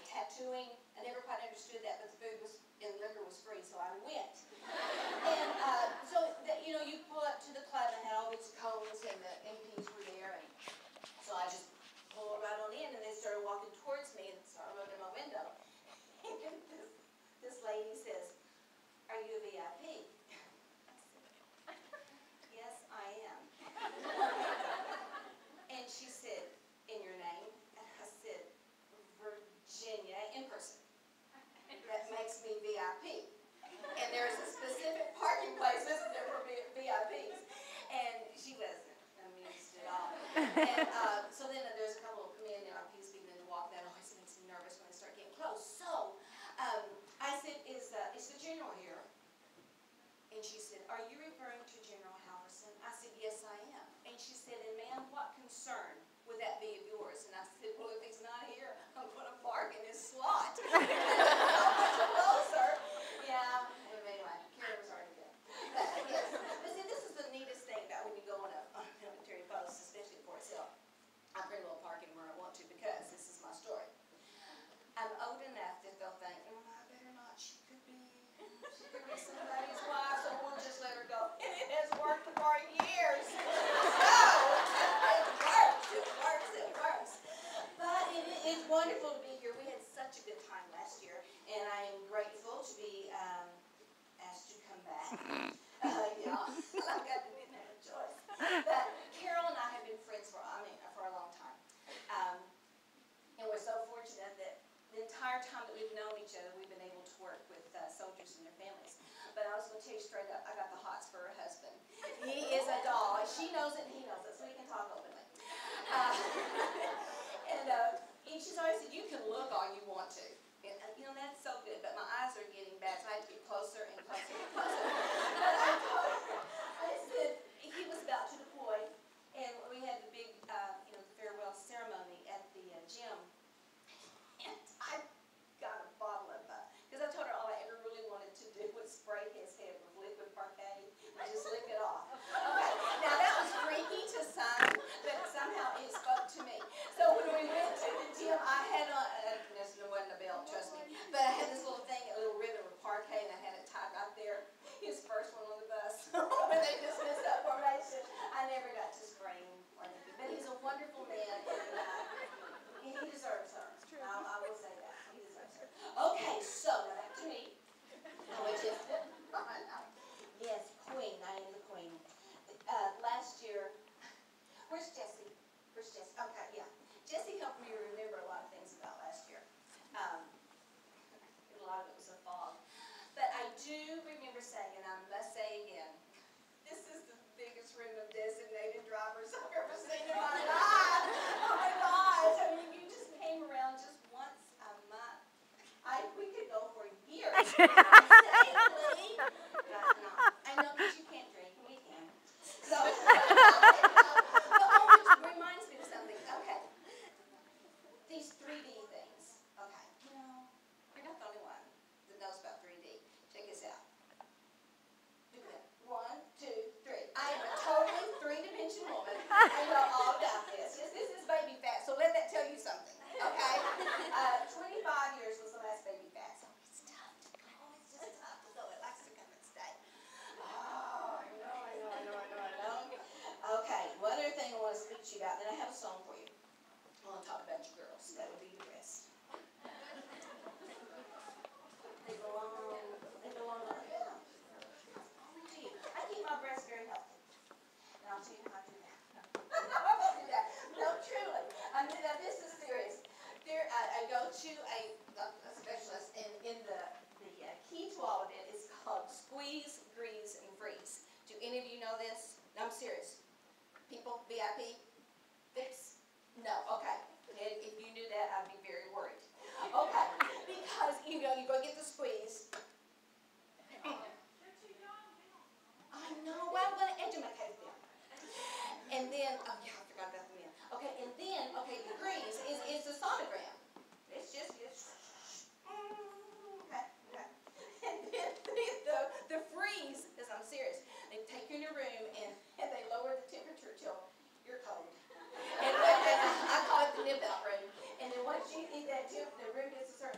tattooing. I never quite understood that, but the food was, and liquor was free, so I went. And you pull up to the club and had all these cones, and the MPs were there, and so I just pulled right on in, and they started walking towards me, and so I looked in my window, and this lady says, "Are you a VIP?" I said, "Yes, I am." And she said, "In your name?" And I said, "Virginia in person. That makes me VIP. And there's a specific parking place, isn't there, for VIPs?" And she wasn't amused at all. And so then there's a couple of men in VIPs beginning to walk. That always makes me nervous when they start getting close. So I said, is the general here?" And she said, "Are you referring to General Halverson?" I said, "Yes, I am." And she said, "And ma'am, what concern would that be of yours?" And I said, "Well, if he's not here, I'm going to park in his slot." How much closer? Yeah. Anyway, Karen was already there. But yes. But see, this is the neatest thing about when you go on a military post, especially for itself. I pretty well park anywhere I want to because this is my story. I'm old enough that they'll think, "Oh, I better not. She could be somebody's wife, so we'll just let her go." And it has worked for years. So it works. But it's wonderful to be here. We had such a good time last year, and I am grateful to be asked to come back. Yeah, I got to didn't have a choice. But Carol and I have been friends for a long time. And we're so fortunate that the entire time that we've known each other, we've been able to work with soldiers and their families. But I was going to tell you straight up, I got the hots for her husband. He is a doll. She knows it and he knows it, so we can talk openly. And she's always said, "You can look all you want to." And that's so good, but my eyes are getting bad, so I have to get closer and closer and closer. But I told her, I said, he was about to deploy, and we had the big, the farewell ceremony at the gym. And I got a bottle of, because I told her all I ever really wanted to do was spray his head with liquid parquet and just lick it off. Okay, now that was freaky to some, but somehow it spoke to me. So when we went to the gym, I had on, this wasn't a belt, trust me, but I had this little thing, a little ribbon with parquet, and I had it tied right there. He was the first one on the bus. When they dismissed that formation, I never got to spray him or anything. But he's a wonderful man, and he deserves her. I will say that. He deserves her. Okay, so now back to me. Yes, queen. I am the queen. Last year, where's Jessie? Okay, yeah. Jessie helped me remember a lot of things about last year. A lot of it was a fog. But I do remember saying, and I must say again, this is the biggest room of designated drivers I've ever seen in my life. Oh my gosh. I mean, you just came around just once a month. We could go for years. Safely. No. I know that you can't drink. We can. So, but which reminds me of something. Okay. These 3D things. Okay. You're not the only one that knows about 3D. Check this out. Do that. 1, 2, 3. I am a totally three-dimensional woman. I know all about this. Yes, this is baby fat, so let that tell you something. Okay? 25 years was the last baby fat, so it's tough to go. It's just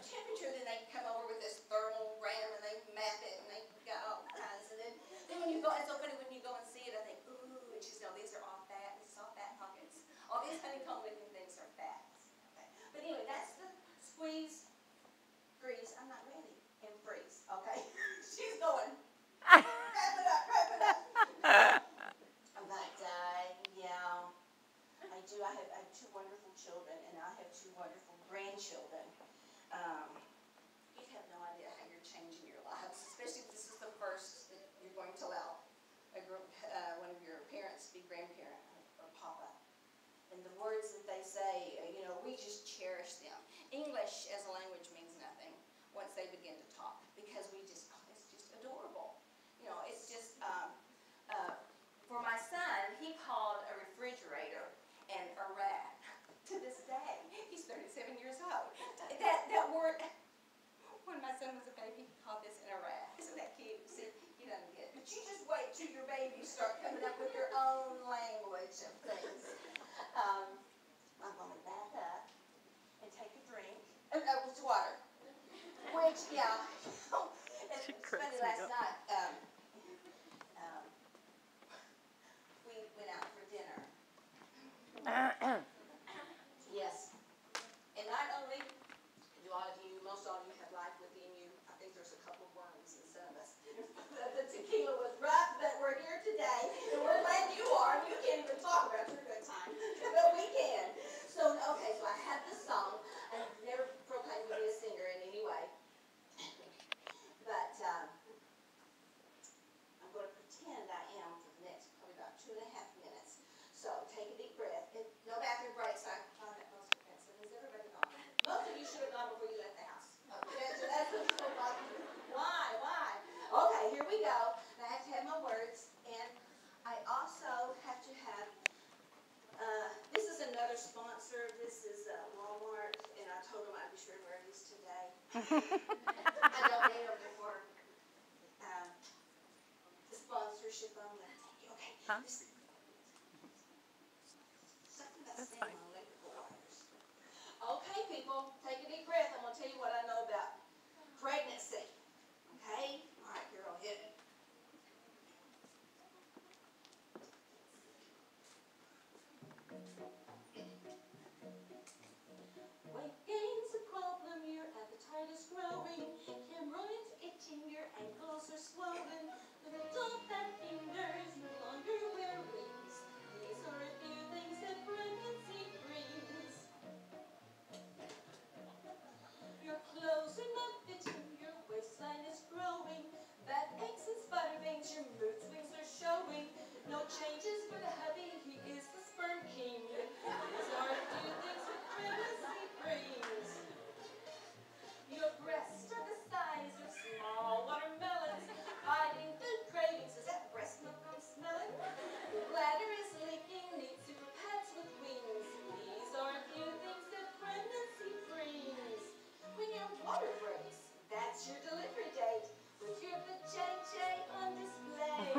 temperature, then they come over with this thermal ram and they map it and they got all kinds. And then when you go, it's so funny when you go and see it, I think, ooh, and she says, no, these are all fat. This is all fat pockets. All these honeycomb-looking things are fats. Okay. But anyway, that's the squeeze, freeze. I'm not ready. And freeze. Okay. She's going. Wrap it up. Wrap it up. But yeah, I do. I have two wonderful children, and I have two wonderful grandchildren. You have no idea how you're changing your lives, especially if this is the first that you're going to allow one of your parents to be grandparent or papa. And the words that they say, we just cherish them. English as a language means nothing once they begin to talk, because it's just adorable. It's just, for my son, he called a refrigerator and a rat. To this day, he's 37 years old. That word, when my son was a baby, he called this a rat. Isn't that cute? See, he doesn't get it. But you just wait till your babies start coming up with their own language of things. I'm going to back up and take a drink. With water. Which, yeah. It was funny last night. We went out for dinner. Yes. And not only do most all of you have life within you, I think there's a couple of worms in some of us. The tequila was rough, but we're here today, and we're glad you are. You can't even talk about your good time, but we can. So, okay, so I have this song. I've never proclaimed to be a singer in any way, but I'm going to pretend I am for the next probably about 2.5 minutes. So take a deep breath. No bathroom breaks. I thought that most offensive. Is everybody gone? Most of you should have gone before you left the house. Okay, so that's what's so like. Why? Okay, here we go. I have to have my words, and I also have to have. This is another sponsor. This is Walmart, and I told them I'd be sure to wear these today. I don't need them before the sponsorship on them. Okay. Huh? That's fine. Okay, people, take a deep breath. I'm going to tell you what I know about pregnancy. Okay? All right, girl, hit it. Weight gain's a problem, your appetite is growing, hemorrhoids itching, your ankles are swollen, little dull fat fingers no longer wear rings. These are a few things that pregnancy brings. Your clothes are not fitting, your waistline is growing, back aches and spider veins, your mood swings are showing. No changes for the hubby, he is the sperm king. These are a few things that pregnancy brings. Your breasts are the size of small watermelons, fighting food cravings. Is that breast milk I'm smelling? Your bladder is leaking, needs super pads with wings. These are a few things that pregnancy brings. When your water breaks, that's your delivery date, with your vajayjay on display.